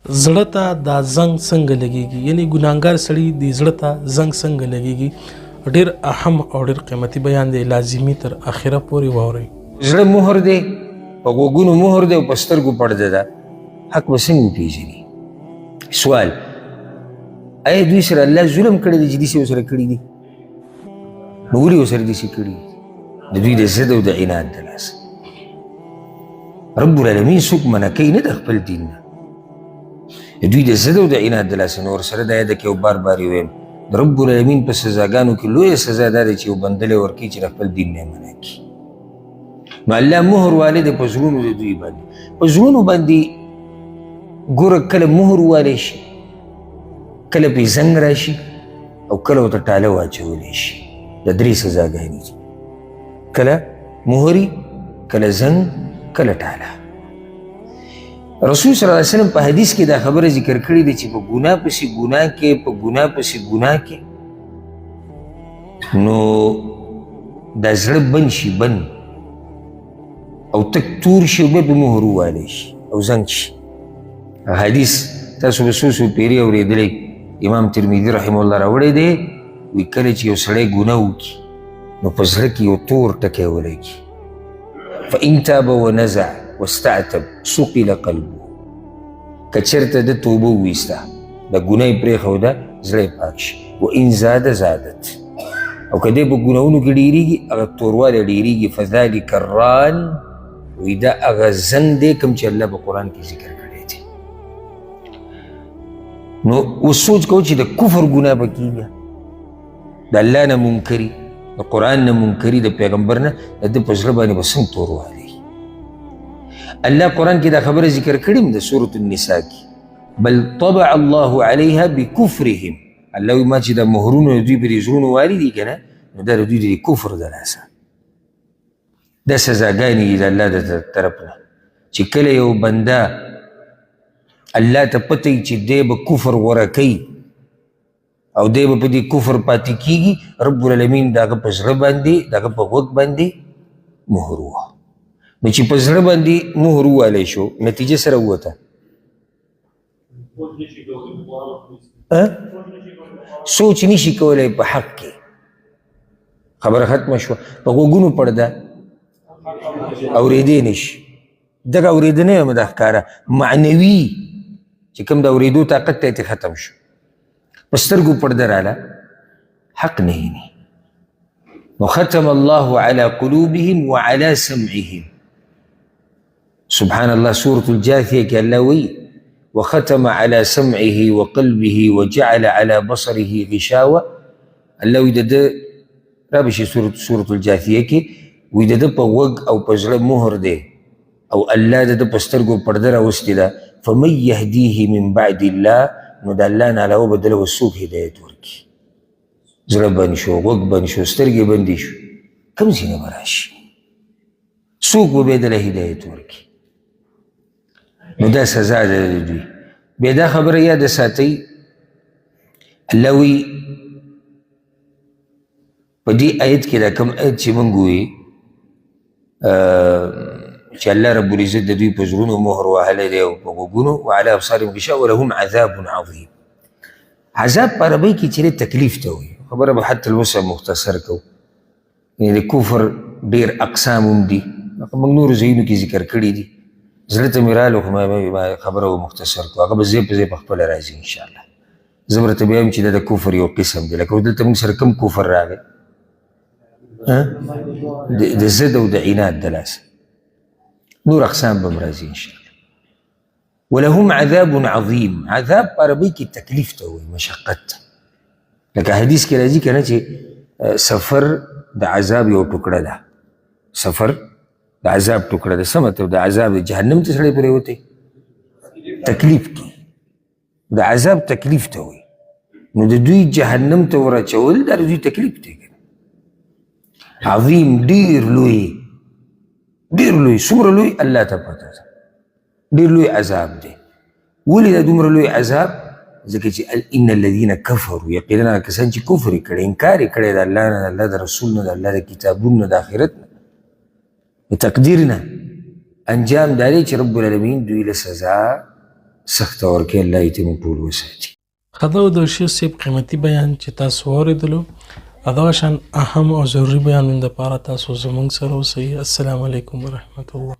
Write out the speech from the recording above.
زړه ته دا زنګ څنګه لګیږي، یعنی ګناهګار سړی د زړه ته زنګ څنګه لګیږي. ډیر اهم او ډیر قیمتي بیان دی، لازمي تر اخره پورې واورئ. زړه مهر دی، په غوږونو مهر دی او په سترګو پرده ده. حق به څنګه وپېژني؟ سوال، آیا دوی سره الله ظلم کړی دی چې داسې ورسره کړي دي؟ نو ولې ورسره داسې کړي دي؟ د دوی د ضد او د عناد د لاسه. رب العالمین څوک منع کوي نه د خپل دین نه، د دوی د ضد او د عناد د لاسه. نو ورسره دا یاده کې او بار بار یې ویم، د رب العالمین په سزاګانو کې لویه سزا دا دی چې یو بنده له ورکوي چې د خپل دین نه منع کړي. نو الله مهر والی دی په زړونو د دوی باندې. په زړونو باندې ګوره کله مهر والی شي، کله پې زنګ راشي او کله ورته ټاله واچولی شي. د درې سزاګانې دي، کله مهري، کله زنګ، کله ټاله. رسول صلی الله علیه وسلم په حدیث کې دا خبره ذکر کړې ده چې په ګناه پسې ګناه کې، په ګناه پسې ګناه کې نو دا زړه بند شي، بند او تک تور شي او بیا په مهر ووالی شي او زنګ شي. حدیث تاسو به څو څو پیرې اورېدلی، امام ترمذي رحمه الله راوړی دی. وی کله چې یو سړی ګناه وکړي نو په زړه کې یو تور ټکی ولګي، فإن تاب ونزع واستعتب سقل قلبه. که چېرته د توبه وویسته، د ګناه یې پرېښوده، زړه یې پاک شي. وإن زاد زادت، او که دی په ګناهونو کې ډېرېږي، هغه توروالی ډېرېږي. فذلک الران، وی دا هغه زنګ دی کوم چې الله په قرآن کې ذکر کړی دی. نو اوس سوچ کوو چې د کفر ګناه به کېږي، د الله نه منکري، د قرآن نه منکري، د پیغمبر نه، د ده په زړه باندې به څنګه توروالی. الله قرآن کې دا خبره ذکر کړې ده سورة النساء کې، بل طبع الله علیها بکفرهم. الله وایي ما چې دا مهرونه دوی په دې زړونو والي دي که نه، نو دا د دوی د کفر د لاسه. دا سزاګانې دي د الله د طرف نه چې کله یو بنده الله ته پته وي چې دی به کفر غوره کوي او دی به په دې کفر پاتې کېږي، رب العالمین د هغه په زړه باندې، د هغه په غوږ باندې مهر ووهه. نو چې په زړه باندې مهر ووالی شو، نتیجه سره ووته، سوچ نشي کولی په حق کې. خبره ختمه شوه. په غوږونو پرده اورېدی نشي. دغه اورېدنه هم د ښکاره معنوي چې کوم د اورېدو طاقت ته ختم شو. په سترګو پرده راله، حق نه ویني. نو ختم الله على قلوبهم وعلى سمعهم. سبحان الله، سورة الجاثية کې الله وی وختم على سمعه وقلبه وجعل على بصره غشاوة. الله وی د ده را بشي سورة الجاثية کې وی د ده په غوږ او په زړه مهر دی او الله د ده په سترګو پرده راوستې ده. فمن يهديه من بعد الله، نو د الله نه علاوه به دله به څوک هدایت ورکړي؟ زړه بند شو، غوږ بند شو، سترګې بندې شو، کوم ځای نه به راشي؟ څوک به بیا دله هدایت ورکړي؟ نو دا سزا ده د دوی. بیا دا خبره یاده ساتئ، الله وی په دې آیت کې دا کوم آیت چې موږ وایي چې الله رب العزت د دوی په زړونو مهر وهلی دی او په غوږونو، وعلى ابصارهم غشاوة ولهم عذاب عظیم. عذاب په عربۍ کې چېرې تکلیف ته وایي. خبره به حتی الوسع مختصر کوو. یعنې د کفر ډېر اقسام هم دي، موږ نورو ځایونو کې ذکر کړي دي. زړه ته مې راغلو خو ما خبره به مختصر کړو، هغه به ځای په ځای په خپله راځي انشاءالله. زه به راته بیا وایم چې دا د کفر یو قسم دی. لکه دلته موږ سره کوم کفر راغی؟ د ضد او د عناد د لاسه. نور اقسام به م راځي انشاءالله. ولهم عذاب عظیم. عذاب په عربۍ کې تکلیف ته وایي، مشقت ته. لکه حدیث کې راځي که نه چې سفر د عذاب یو ټوکړه ده. سفر د عذاب ټوکړه ده. څه مطلب؟ د عذاب جهنم ته سړی پرېوتی، تکلیف کې د عذاب تکلیف ته وایي. نو د دوی جهنم ته ورچول دا د دوی تکلیف دی. عظیم، ډېر لوی، ډېر لوی. څومره لوی الله ته پته ده. ډېر لوی عذاب دی. ولې دا دومره لوی عذاب؟ ځکه چې ان الذین کفروا، یقینا کسان چې کفر یې کړی، انکار یې کړی د الله نه، د الله د رسول نه، د الله د کتابونو نه، د آخرت نه، د تقدیر نه، انجام دا دی چې رب العالمین دوی له سزا سخت ورکې الله یې ته مو ټول وساتي. خدا د شیخ صاحب قیمتي بیان چې تاسو واورېدلو دغه شان اهم او ضروري بیانونو لپاره تاسو زموږ سره اوسئ. السلام علیکم ورحمت الله.